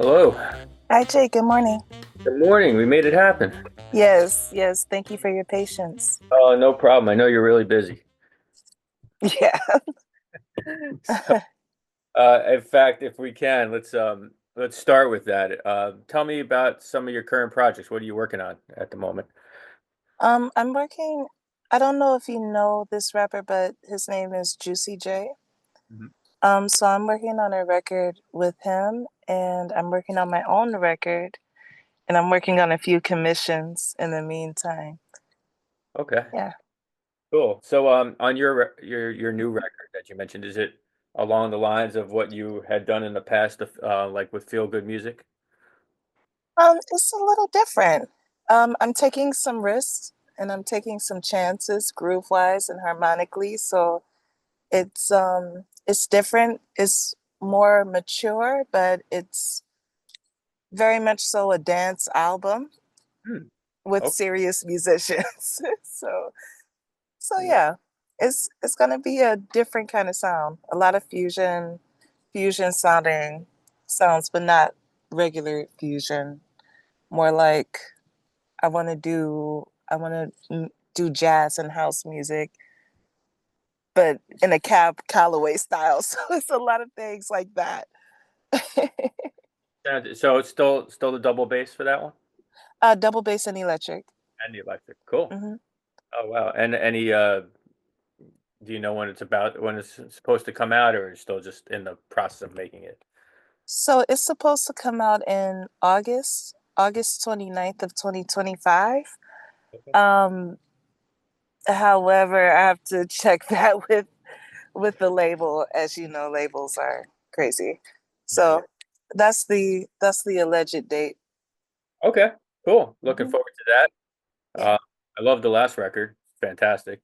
Hello. Hi, Jay. Good morning. Good morning. We made it happen. Yes, yes. Thank you for your patience. Oh, no problem. I know you're really busy. Yeah. So, in fact, if we can, let's start with that. Tell me about some of your current projects. What are you working on at the moment? I'm working. I don't know if you know this rapper, but his name is Juicy J. Mhm. So I'm working on a record with him, and I'm working on my own record, and I'm working on a few commissions in the meantime. Okay, Yeah. cool. So, on your new record that you mentioned, is it along the lines of what you had done in the past, like with feel good music? It's a little different. I'm taking some risks and I'm taking some chances groove-wise and harmonically. So it's different. It's more mature, but it's very much so a dance album Hmm. with Okay. serious musicians. So yeah, it's gonna be a different kind of sound. A lot of fusion sounding sounds, but not regular fusion. More like I want to do jazz and house music, but in a Cab Calloway style. So it's a lot of things like that. So it's still the double bass for that one Double bass and electric. and the electric. Cool. Hmm. Oh wow. And any do you know when it's supposed to come out, or is it still just in the process of making it? So it's supposed to come out in August 29th of 2025. Okay. Um, However, I have to check that with the label. As you know, labels are crazy. Yeah, yeah. So that's the alleged date. Okay, cool. Looking Hmm. forward to that. Yeah. I love the last record. Fantastic.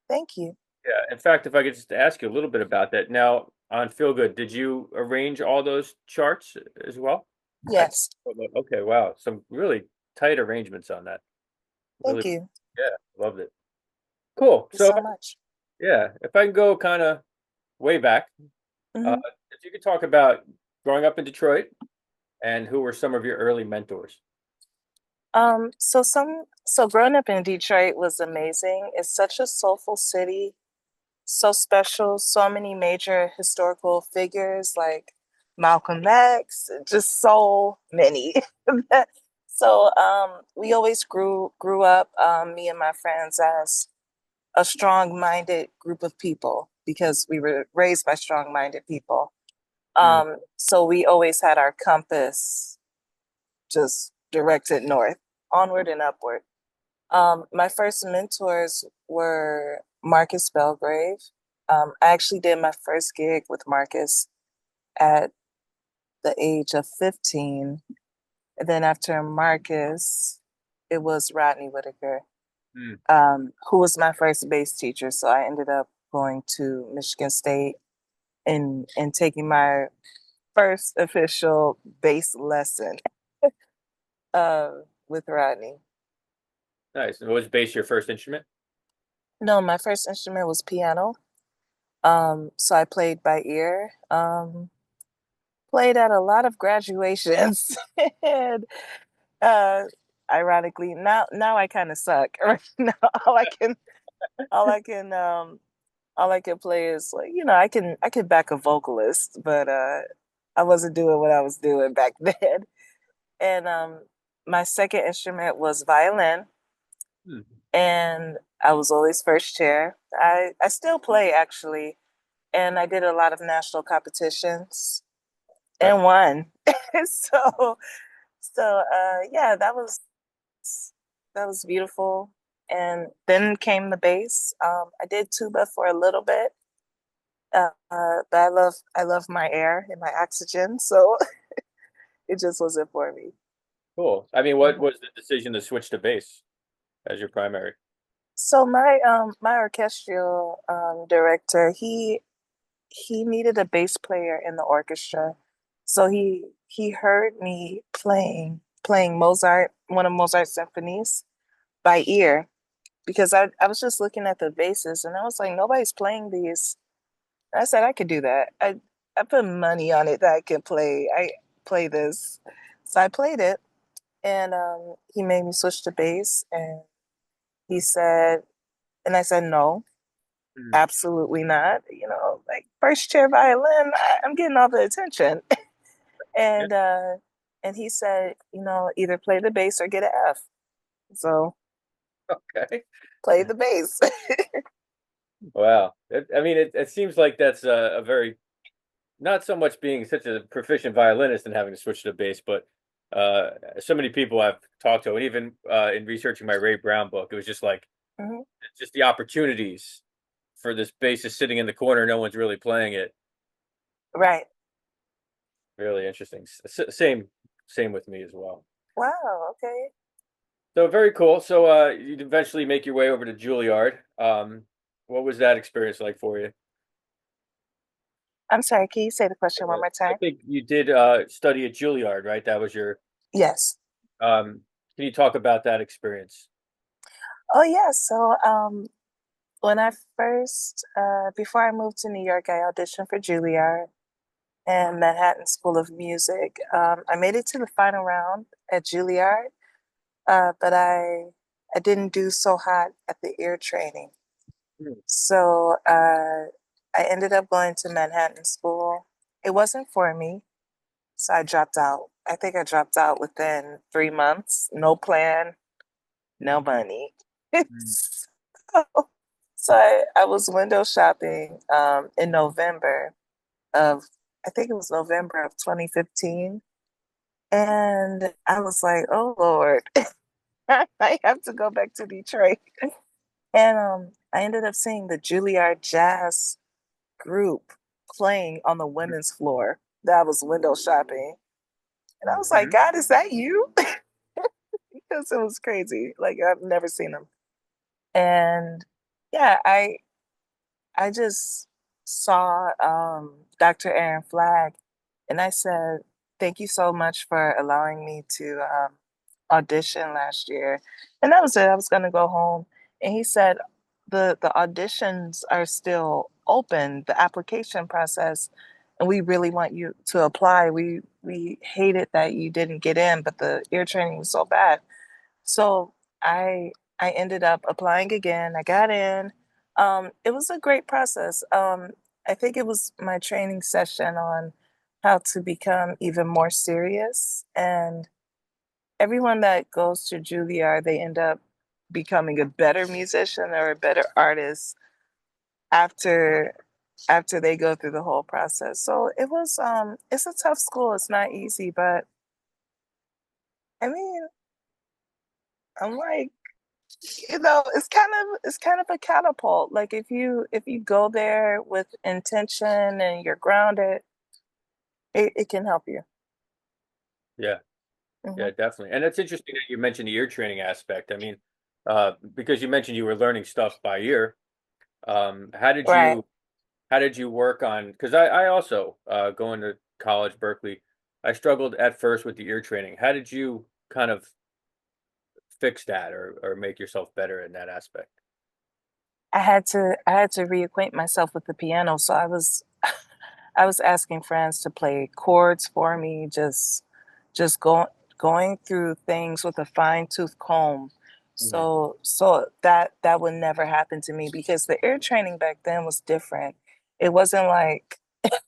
Thank you. Yeah. In fact, if I could just ask you a little bit about that. Now, on Feel Good, did you arrange all those charts as well? I, Yes. okay, wow. Some really tight arrangements on that. Thank Really, you. yeah, loved it. Cool. Thank you So, so much. yeah, if I can go kind of way back, uh, Hmm. if you could talk about growing up in Detroit and who were some of your early mentors. So growing up in Detroit was amazing. It's such a soulful city, so special, so many major historical figures like Malcolm X, just so many. We always grew up, me and my friends, as a strong-minded group of people because we were raised by strong-minded people. Mm, So we always had our compass just directed north, onward and upward. My first mentors were Marcus Belgrave. I actually did my first gig with Marcus at the age of 15. And then after Marcus, it was Rodney Whitaker, mm. who was my first bass teacher. So I ended up going to Michigan State and taking my first official bass lesson uh, with Rodney. Nice. And was bass your first instrument? No, my first instrument was piano. So I played by ear. Played at a lot of graduations, and uh, ironically, now I kind of suck. Right now, all I can all I can all I can play is like I can back a vocalist, but I wasn't doing what I was doing back then. And my second instrument was violin, Hmm. and I was always first chair. I still play actually, and I did a lot of national competitions Okay. and won. so yeah, that was beautiful. And then came the bass. I did tuba for a little bit, but I love my air and my oxygen, so it just wasn't for me. Cool. I mean, what Mhm. was the decision to switch to bass as your primary? So my orchestral director, he needed a bass player in the orchestra. So he heard me playing Mozart, one of Mozart's symphonies by ear because I was just looking at the basses and I was like, nobody's playing these. I said I could do that. I put money on it that I could play. play this. So I played it, and he made me switch to bass, and he said, and I said no, Mm. absolutely not. You know, like first chair violin, I'm getting all the attention. Yeah. and and he said, you know, either play the bass or get an F. So Okay. play the bass. Wow. I mean, it seems like that's a very not so much being such a proficient violinist and having to switch to bass, but so many people I've talked to, and even in researching my Ray Brown book, it was just like Mhm. just the opportunities for this bassist sitting in the corner, no one's really playing it. Right. Really interesting. Same with me as well. Wow. Okay. So very cool. So you'd eventually make your way over to Juilliard. What was that experience like for you? I'm sorry. Can you say the question one more I time? think you did study at Juilliard, right? That was your. Yes. Can you talk about that experience? Oh, yeah. So, when I first, before I moved to New York, I auditioned for Juilliard and Manhattan School of Music. I made it to the final round at Juilliard, but I didn't do so hot at the ear training. Mm. So I ended up going to Manhattan School. It wasn't for me, so I dropped out. I think I dropped out within 3 months. No plan, no money. Mm. so I was window shopping in November of, I think it was November of 2015. And I was like, oh Lord, I have to go back to Detroit. And I ended up seeing the Juilliard Jazz group playing on the women's floor that I was window shopping. And I was like, Mhm. God, is that you? Because it was crazy. Like I've never seen them. And yeah, I just saw Dr. Aaron Flagg, and I said, "Thank you so much for allowing me to audition last year." And that was it. I was going to go home, and he said, "The auditions are still open, the application process, and we really want you to apply. We hated that you didn't get in, but the ear training was so bad." So I I ended up applying again. I got in. It was a great process. I think it was my training session on how to become even more serious. And everyone that goes to Juilliard, they end up becoming a better musician or a better artist after they go through the whole process. So it was it's a tough school. It's not easy, but I mean, I'm like, you know, it's kind of a catapult. Like if you go there with intention and you're grounded, it can help you. Yeah, Hmm. yeah, definitely. And it's interesting that you mentioned the ear training aspect. I mean, because you mentioned you were learning stuff by ear. How did Right. you work on? Because I also going to college, Berkeley, I struggled at first with the ear training. How did you kind of fix that or make yourself better in that aspect? I had to reacquaint myself with the piano. So I was asking friends to play chords for me, just going through things with a fine tooth comb. Mhm. So that that would never happen to me because the ear training back then was different. It wasn't like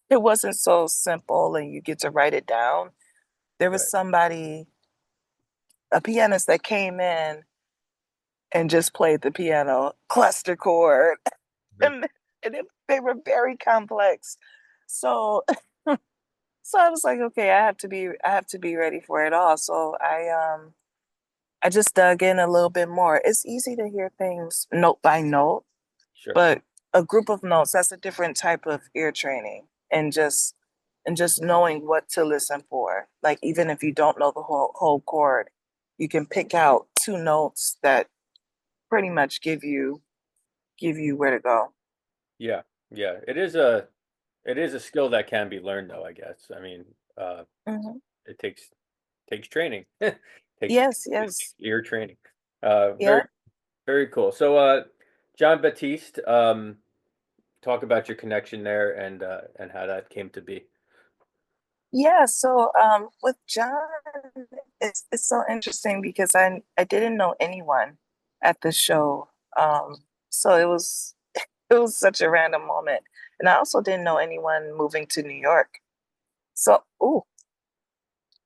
it wasn't so simple and you get to write it down. There was Right. somebody, a pianist that came in and just played the piano cluster chord, Mhm. and they were very complex. So so I was like, okay, I have to be ready for it all. So I just dug in a little bit more. It's easy to hear things note by note, Sure. but a group of notes, that's a different type of ear training, and just knowing what to listen for. Like even if you don't know the whole chord, you can pick out two notes that pretty much give you where to go. Yeah. Yeah. It is a skill that can be learned though, I guess. I mean, uh, Hmm. it takes training. takes Yes, yes. ear training. Yeah. Very very cool. So John Batiste, talk about your connection there and how that came to be. Yeah, so with John, it's so interesting because I didn't know anyone at the show. So it was such a random moment. And I also didn't know anyone moving to New York. So, oh,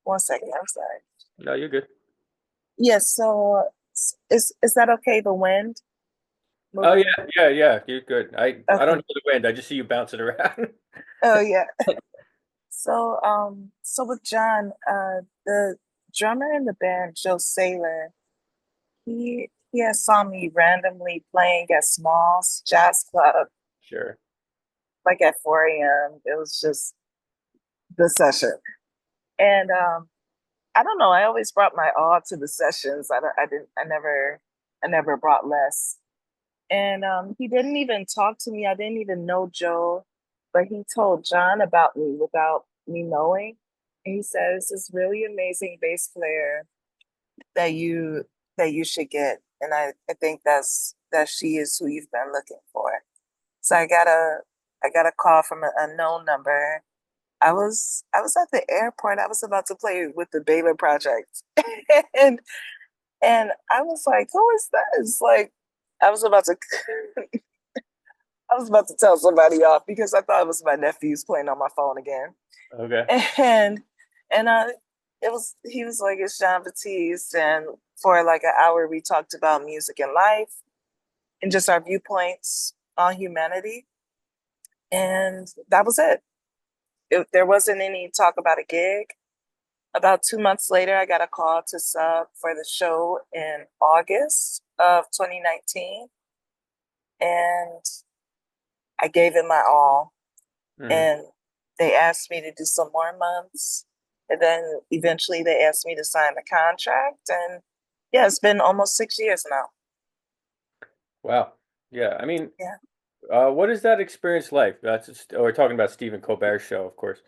one second, I'm sorry. No, you're good. Yes, so is that okay, the wind Oh yeah, moving? yeah, you're good. I don't Okay. hear the wind. I just see you bouncing around. Oh yeah. So with John, the drummer in the band, Joe Saylor, he has saw me randomly playing at Smalls Jazz Club, Sure. like at 4 a.m. It was just the session. And I don't know, I always brought my all to the sessions. I never brought less. And he didn't even talk to me. I didn't even know Joe, but he told John about me without me knowing. And he says, this really amazing bass player that you should get. And I think that she is who you've been looking for. So I got a call from an unknown number. I was at the airport. I was about to play with the Baylor Project. and and I was like, who is this? Like I was about to I was about to tell somebody off because I thought it was my nephews playing on my phone again. Okay. And and it was he was like, it's Jean Batiste. And for like an hour we talked about music and life and just our viewpoints on humanity. And that was it. There wasn't any talk about a gig. About 2 months later, I got a call to sub for the show in August of 2019. And I gave it my all. Hmm. And they asked me to do some more months. And then eventually they asked me to sign the contract. And yeah, it's been almost 6 years now. Wow. Yeah. I mean, Yeah. what is that experience like? We're talking about Stephen Colbert's show, of course.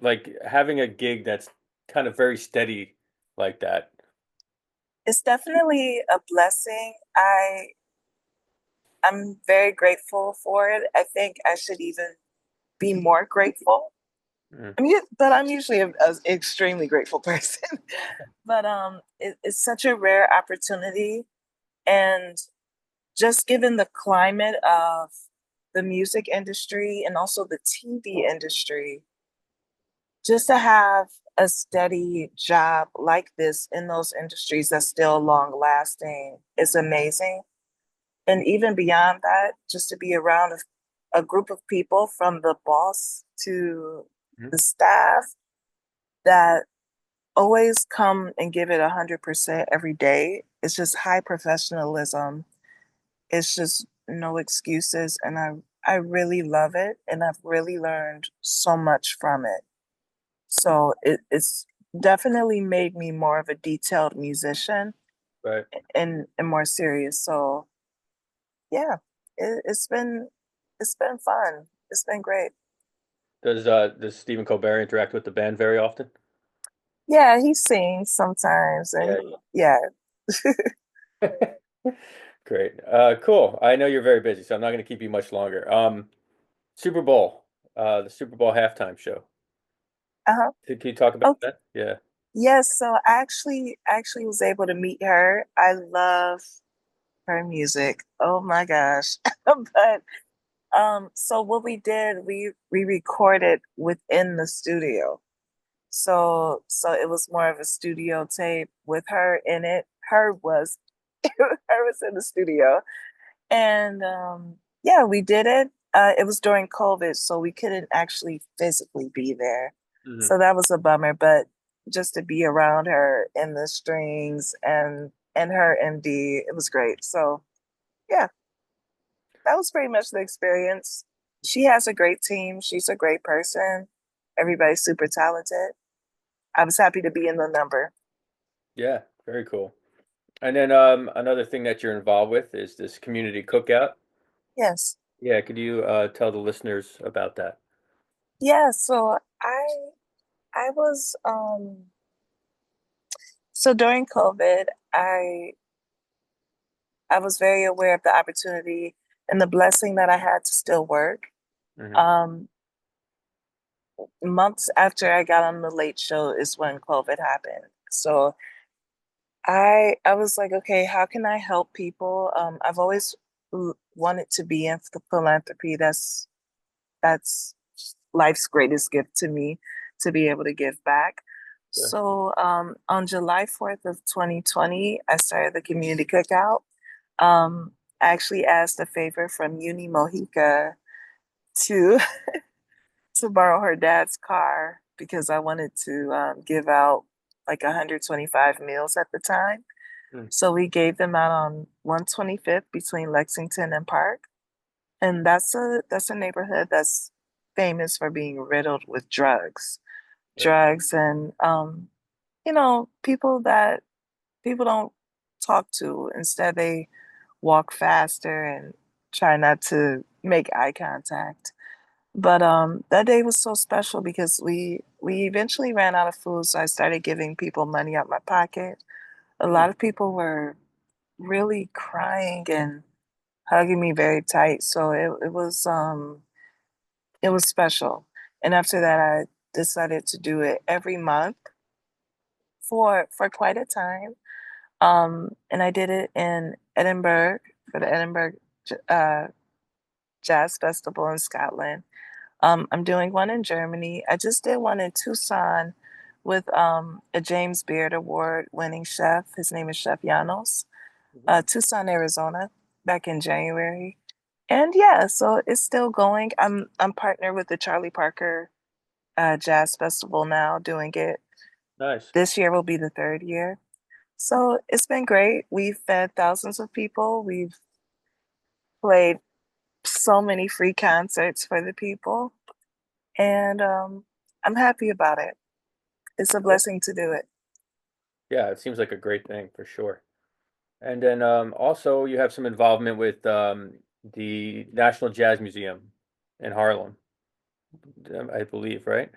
Like having a gig that's kind of very steady like that. It's definitely a blessing. I'm very grateful for it. I think I should even be more grateful. Mm. I mean, but I'm usually an extremely grateful person. But it's such a rare opportunity, and just given the climate of the music industry and also the TV industry, just to have a steady job like this in those industries that's still long lasting is amazing. And even beyond that, just to be around a group of people from the boss to Mhm. the staff that always come and give it 100% every day. It's just high professionalism. It's just no excuses. And I really love it. And I've really learned so much from it. So it's definitely made me more of a detailed musician Right. and more serious. So yeah, it's been fun. It's been great. Does Stephen Colbert interact with the band very often? Yeah, he sings sometimes, Yeah. and yeah. Yeah. Great. Cool. I know you're very busy, so I'm not going to keep you much longer. Super Bowl, the Super Bowl halftime show. Uh-huh. Can you talk about Okay. that? Yeah. Yes, so I actually was able to meet her. I love her music. Oh my gosh. But so what we did, we recorded within the studio. So it was more of a studio tape with her in it. Her was her was in the studio. And yeah, we did it. It was during COVID, so we couldn't actually physically be there. Hmm. So that was a bummer, but just to be around her in the strings and her MD, it was great. So yeah, that was pretty much the experience. She has a great team. She's a great person. Everybody's super talented. I was happy to be in the number. Yeah. Very cool. And then another thing that you're involved with is this community cookout. Yes. Yeah. Could you tell the listeners about that? Yeah, so I was so during COVID, I was very aware of the opportunity and the blessing that I had to still work. Hmm. Um, months after I got on the Late Show is when COVID happened. So I was like, okay, how can I help people? I've always wanted to be in the philanthropy. That's life's greatest gift to me, to be able to give back. Sure. So on July 4th of 2020, I started the Community Cookout. I actually asked a favor from Uni Mojica to to borrow her dad's car because I wanted to give out like 125 meals at the time. Mm, So we gave them out on 125th between Lexington and Park. And that's a neighborhood that's famous for being riddled with drugs. sure. Drugs and people that people don't talk to. Instead they walk faster and try not to make eye contact. But that day was so special because we eventually ran out of food, so I started giving people money out my pocket. A Mm, lot of people were really crying and hugging me very tight, so it was special. And after that, I decided to do it every month for quite a time. And I did it in Edinburgh for the Edinburgh uh, Jazz Festival in Scotland. I'm doing one in Germany. I just did one in Tucson with a James Beard Award winning chef. His name is Chef Janos, mhm. Tucson, Arizona, back in January. And yeah, so it's still going. I'm partnered with the Charlie Parker Jazz Festival now, doing it. Nice. This year will be the third year. So it's been great. We've fed thousands of people. We've played so many free concerts for the people. And I'm happy about it. It's a Cool. blessing to do it. Yeah, it seems like a great thing for sure. And then also you have some involvement with the National Jazz Museum in Harlem, I believe, right?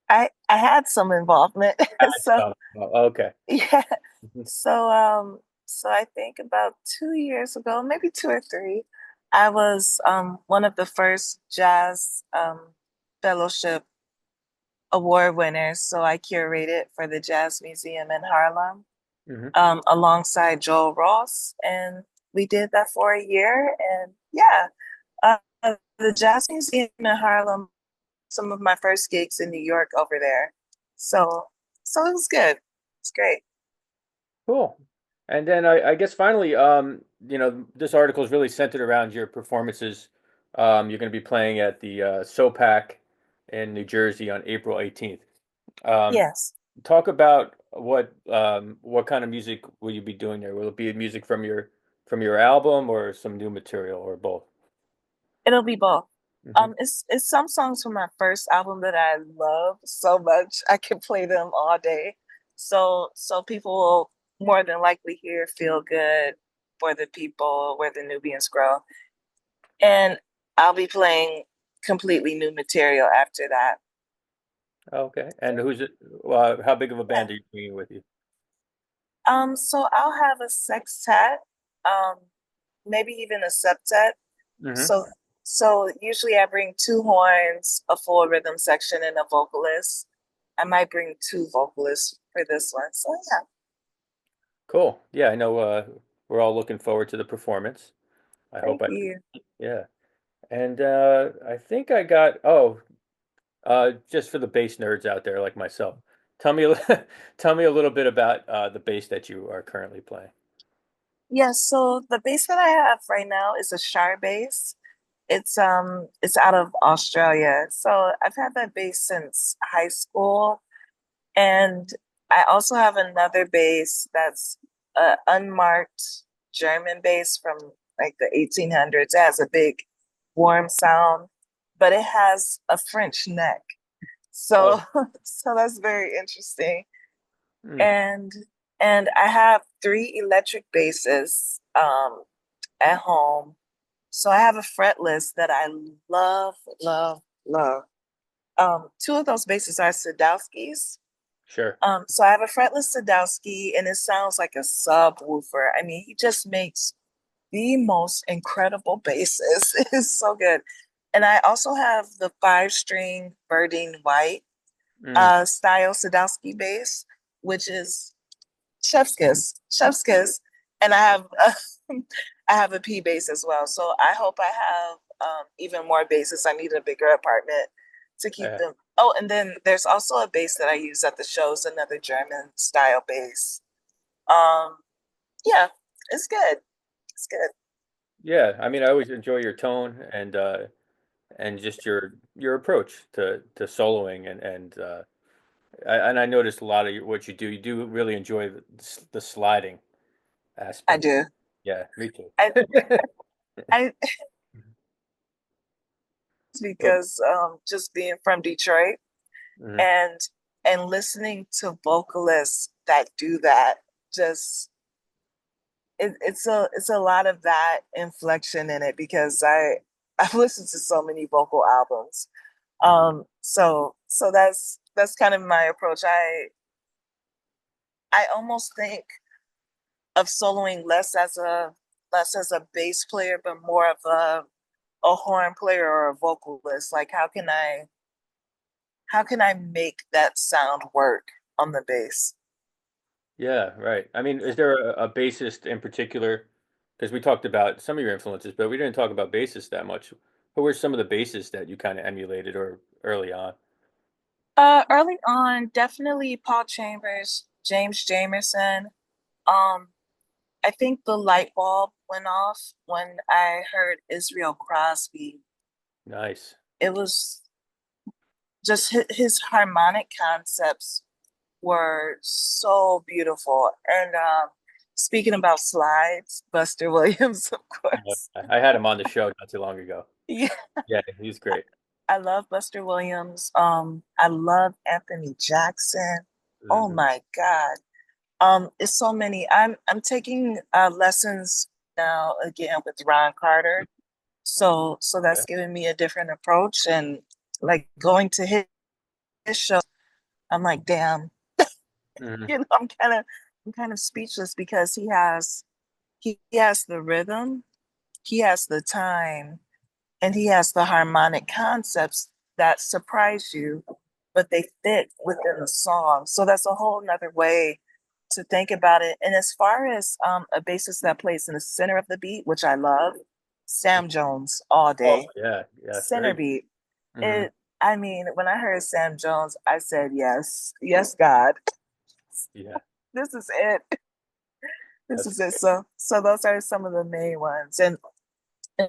I had some involvement. So Oh, okay. yeah. Mhm. So so I think about 2 years ago, maybe two or three, I was one of the first jazz fellowship award winners. So I curated for the Jazz Museum in Harlem Mhm. alongside Joel Ross. And we did that for a year. And yeah, the Jazz Museum in Harlem, some of my first gigs in New York over there. So so it was good. It's great. Cool. And then I guess finally, this article is really centered around your performances. You're going to be playing at the SOPAC in New Jersey on April 18th. Um, Yes, Talk about what kind of music will you be doing there? Will it be music from your album or some new material or both? it'll be both. Hmm. It's some songs from my first album that I love so much. I can play them all day. So people will more than likely hear "Feel Good" for the people where the Nubians grow, and I'll be playing completely new material after that. Okay. And who's it? How big of a Yeah. band are you bringing with you? So I'll have a sextet, um, maybe even a septet. Hmm. So so usually I bring two horns, a full rhythm section, and a vocalist. I might bring two vocalists for this one. So yeah, Cool. Yeah, I know we're all looking forward to the performance. I hope thank I can. you. Yeah. And I think I got, just for the bass nerds out there like myself, tell me tell me a little bit about the bass that you are currently playing. Yeah, so the bass that I have right now is a Shire bass. It's out of Australia. So I've had that bass since high school. And I also have another bass that's a unmarked German bass from like the 1800s. It has a big warm sound, but it has a French neck. So Oh, so that's very interesting. mm, And and I have three electric basses at home. So I have a fretless that I love, love, love. Two of those basses are Sadowski's. sure. So I have a fretless Sadowski, and it sounds like a subwoofer. I mean, he just makes the most incredible basses. It's so good. And I also have the 5 string birding white Mm, style Sadowski bass, which is chef's kiss, chef's kiss. And I have I have a P bass as well. So I hope I have even more basses. I need a bigger apartment to keep yeah. them. Oh, and then there's also a bass that I use at the shows, another German style bass. Um, yeah, it's good. It's good. Yeah, I mean, I always enjoy your tone and just your approach to soloing and I noticed a lot of what you do. You do really enjoy the sliding I aspect. do. Yeah, me too. I I Well, because just being from Detroit mhm. and listening to vocalists that do that, just it's a lot of that inflection in it because I've listened to so many vocal albums. So that's kind of my approach. I almost think of soloing less as a bass player, but more of a horn player or a vocalist. Like how can I make that sound work on the bass? Yeah, right. I mean, is there a bassist in particular? Because we talked about some of your influences, but we didn't talk about bassists that much. Who were some of the bassists that you kind of emulated or early on? Early on, definitely Paul Chambers, James Jamerson. Um, I think the light bulb went off when I heard Israel Crosby. Nice. It was just his harmonic concepts were so beautiful. And speaking about slides, Buster Williams, of Yeah, course. I had him on the show not too long ago. Yeah, Yeah, he's great. I love Buster Williams. I love Anthony Jackson. Oh Hmm. my God. It's so many. I'm taking lessons now again with Ron Carter. So Okay. that's giving me a different approach and like going to his show. I'm like, damn, Hmm. I'm kind of speechless because he has the rhythm, he has the time, and he has the harmonic concepts that surprise you, but they fit within the song. So that's a whole nother way to think about it. And as far as a bassist that plays in the center of the beat, which I love, Sam Jones all Oh, day. yeah, yeah, Center very. beat. Hmm. It I mean, when I heard Sam Jones, I said, yes, yes, God. Yeah, This is it. This that's is it. great. So those are some of the main ones. And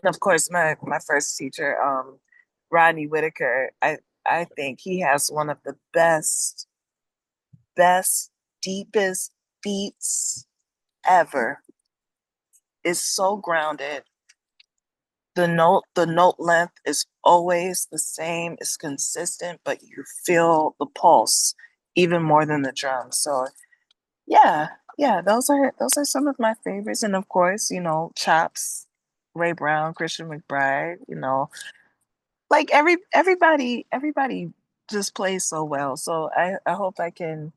of course my first teacher, Rodney Whitaker, I think he has one of the best, deepest beats ever. It's so grounded. The note length is always the same, it's consistent, but you feel the pulse even more than the drums. So yeah, yeah, those are some of my favorites. And of course, Chops, Ray Brown, Christian McBride, like everybody just plays so well. So I hope I can,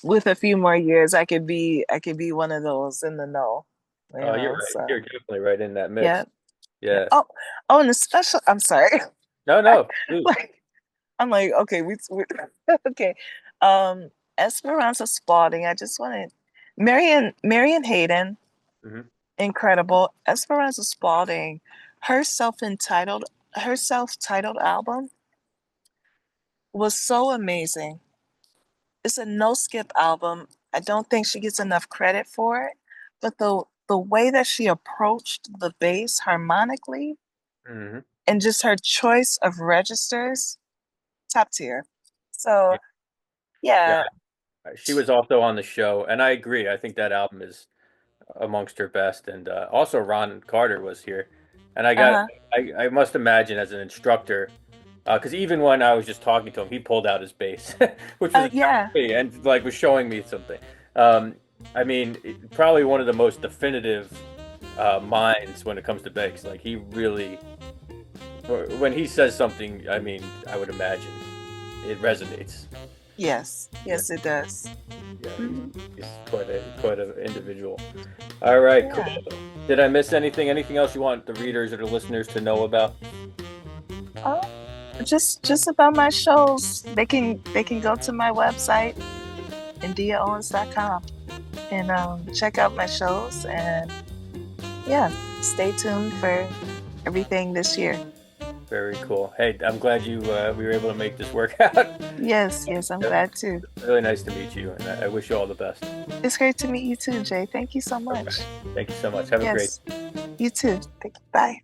with a few more years, I could be one of those in the know. You're right. So You're definitely right in that yeah. mix. Yeah. Yeah. Oh, and the special, I'm sorry. No, no, please. Like I'm like, okay, we okay. Um Esperanza Spalding, I just wanted Marion Hayden, Hmm. incredible. Esperanza Spalding, her self-entitled her self-titled album was so amazing. It's a no skip album. I don't think she gets enough credit for it, but the way that she approached the bass harmonically Hmm. and just her choice of registers, top tier. So Yeah, yeah, she was also on the show, and I agree. I think that album is amongst her best. And also Ron Carter was here, and uh-huh. I must imagine as an instructor, because even when I was just talking to him, he pulled out his bass, which was a shock Yeah. to me, and like was showing me something. Um, I mean, probably one of the most definitive minds when it comes to bass. Like he really, when he says something, I mean, I would imagine it resonates. Yes. Yeah, Yes, it does. yeah, Mhm. he's quite an individual. All right, cool. Yeah. Did I miss anything? Anything else you want the readers or the listeners to know about? Oh, just about my shows. They can go to my website, endeaowens.com, and check out my shows. And yeah, stay tuned for everything this year. Very cool. Hey, I'm glad you we were able to make this work out. Yes, yes, I'm glad too. Really nice to meet you, and I wish you all the best. It's great to meet you too, Jay. Thank you so Okay. much. Thank you so much. Have a great Yes, you too. Thank you. Bye.